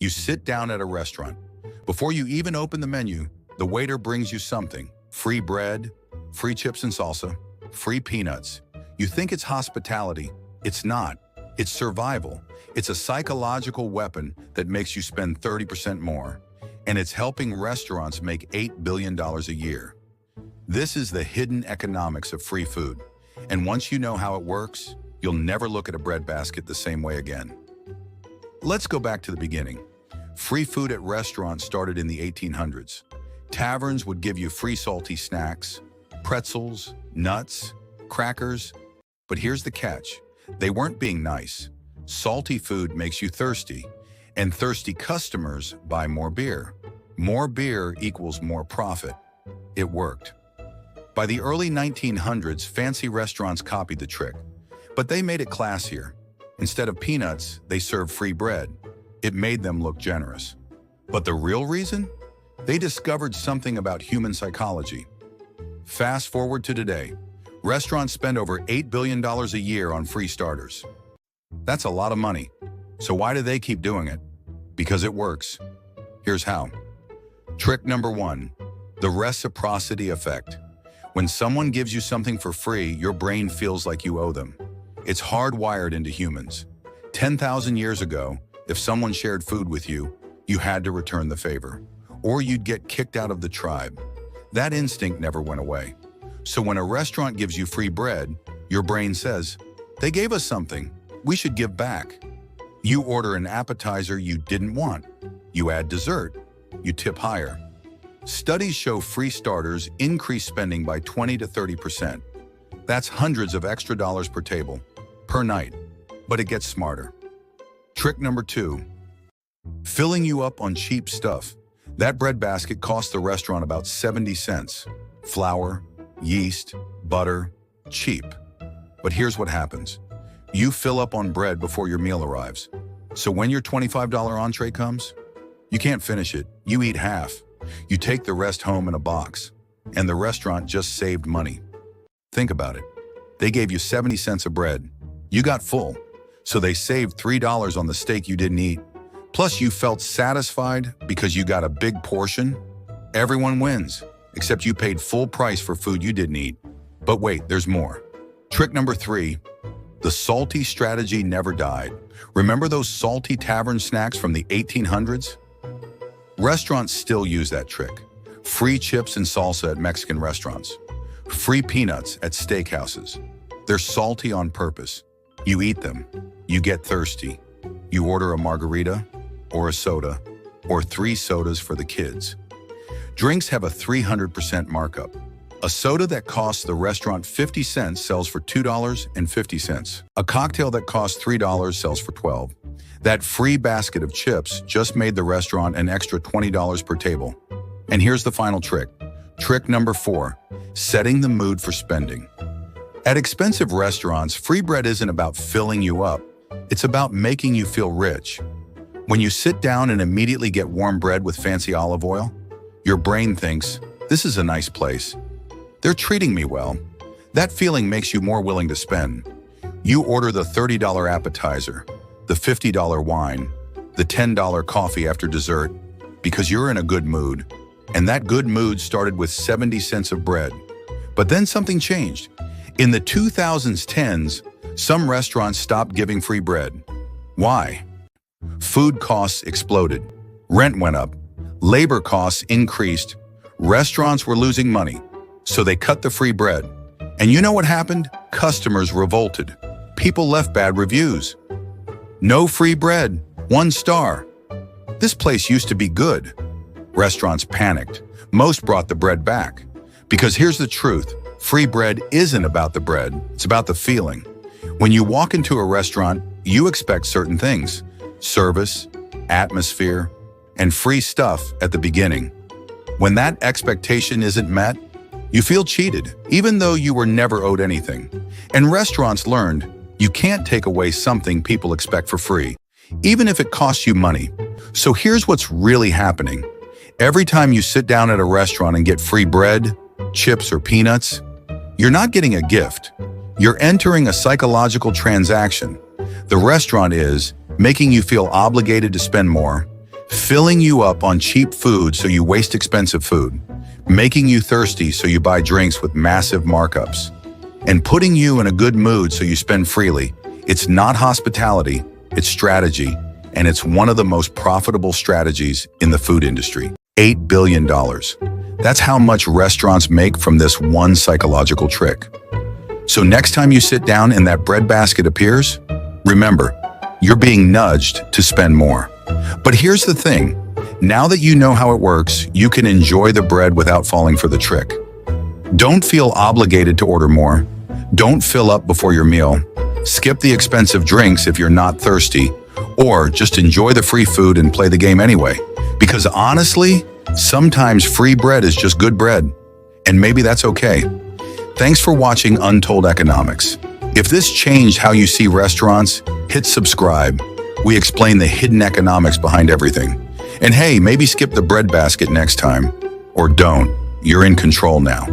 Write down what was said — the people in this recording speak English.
You sit down at a restaurant. Before you even open the menu, the waiter brings you something. Free bread, free chips and salsa, free peanuts. You think it's hospitality. It's not. It's survival. It's a psychological weapon that makes you spend 30% more. And it's helping restaurants make $8 billion a year. This is the hidden economics of free food. And once you know how it works, you'll never look at a bread basket the same way again. Let's go back to the beginning. Free food at restaurants started in the 1800s. Taverns would give you free salty snacks, pretzels, nuts, crackers. But here's the catch. They weren't being nice. Salty food makes you thirsty, and thirsty customers buy more beer. More beer equals more profit. It worked. By the early 1900s, fancy restaurants copied the trick, but they made it classier. Instead of peanuts, they served free bread. It made them look generous. But the real reason? They discovered something about human psychology. Fast forward to today. Restaurants spend over $8 billion a year on free starters. That's a lot of money. So why do they keep doing it? Because it works. Here's how. Trick number 1, the reciprocity effect. When someone gives you something for free, your brain feels like you owe them. It's hardwired into humans. 10,000 years ago, if someone shared food with you, you had to return the favor, or you'd get kicked out of the tribe. That instinct never went away. So when a restaurant gives you free bread, your brain says, they gave us something, we should give back. You order an appetizer you didn't want. You add dessert. You tip higher. Studies show free starters increase spending by 20 to 30%. That's hundreds of extra dollars per table, per night. But it gets smarter. Trick number 2, filling you up on cheap stuff. That bread basket costs the restaurant about 70 cents. Flour, yeast, butter, cheap. But here's what happens. You fill up on bread before your meal arrives. So when your $25 entree comes, you can't finish it. You eat half. You take the rest home in a box. And the restaurant just saved money. Think about it. They gave you 70 cents of bread. You got full. So they saved $3 on the steak you didn't eat. Plus you felt satisfied because you got a big portion. Everyone wins, except you paid full price for food you didn't eat. But wait, there's more. Trick number 3, the salty strategy never died. Remember those salty tavern snacks from the 1800s? Restaurants still use that trick. Free chips and salsa at Mexican restaurants. Free peanuts at steakhouses. They're salty on purpose. You eat them. You get thirsty. You order a margarita, or a soda, or 3 sodas for the kids. Drinks have a 300% markup. A soda that costs the restaurant 50 cents sells for $2.50. A cocktail that costs $3 sells for $12. That free basket of chips just made the restaurant an extra $20 per table. And here's the final trick. Trick number 4, setting the mood for spending. At expensive restaurants, free bread isn't about filling you up. It's about making you feel rich. When you sit down and immediately get warm bread with fancy olive oil, your brain thinks, this is a nice place. They're treating me well. That feeling makes you more willing to spend. You order the $30 appetizer, the $50 wine, the $10 coffee after dessert, because you're in a good mood. And that good mood started with 70 cents of bread. But then something changed. In the 2010s, some restaurants stopped giving free bread. Why? Food costs exploded. Rent went up. Labor costs increased. Restaurants were losing money. So they cut the free bread. And you know what happened? Customers revolted. People left bad reviews. No free bread. 1 star. This place used to be good. Restaurants panicked. Most brought the bread back. Because here's the truth. Free bread isn't about the bread. It's about the feeling. When you walk into a restaurant, you expect certain things. Service, atmosphere, and free stuff at the beginning. When that expectation isn't met, you feel cheated, even though you were never owed anything. And restaurants learned you can't take away something people expect for free, even if it costs you money. So here's what's really happening. Every time you sit down at a restaurant and get free bread, chips, or peanuts, you're not getting a gift. You're entering a psychological transaction. The restaurant is making you feel obligated to spend more, filling you up on cheap food so you waste expensive food, making you thirsty so you buy drinks with massive markups, and putting you in a good mood so you spend freely. It's not hospitality, it's strategy, and it's one of the most profitable strategies in the food industry. $8 billion. That's how much restaurants make from this one psychological trick. So next time you sit down and that breadbasket appears, remember, you're being nudged to spend more. But here's the thing, now that you know how it works, you can enjoy the bread without falling for the trick. Don't feel obligated to order more. Don't fill up before your meal. Skip the expensive drinks if you're not thirsty, or just enjoy the free food and play the game anyway. Because honestly, sometimes free bread is just good bread, and maybe that's okay. Thanks for watching Untold Economics. If this changed how you see restaurants, hit subscribe. We explain the hidden economics behind everything. And hey, maybe skip the breadbasket next time. Or don't. You're in control now.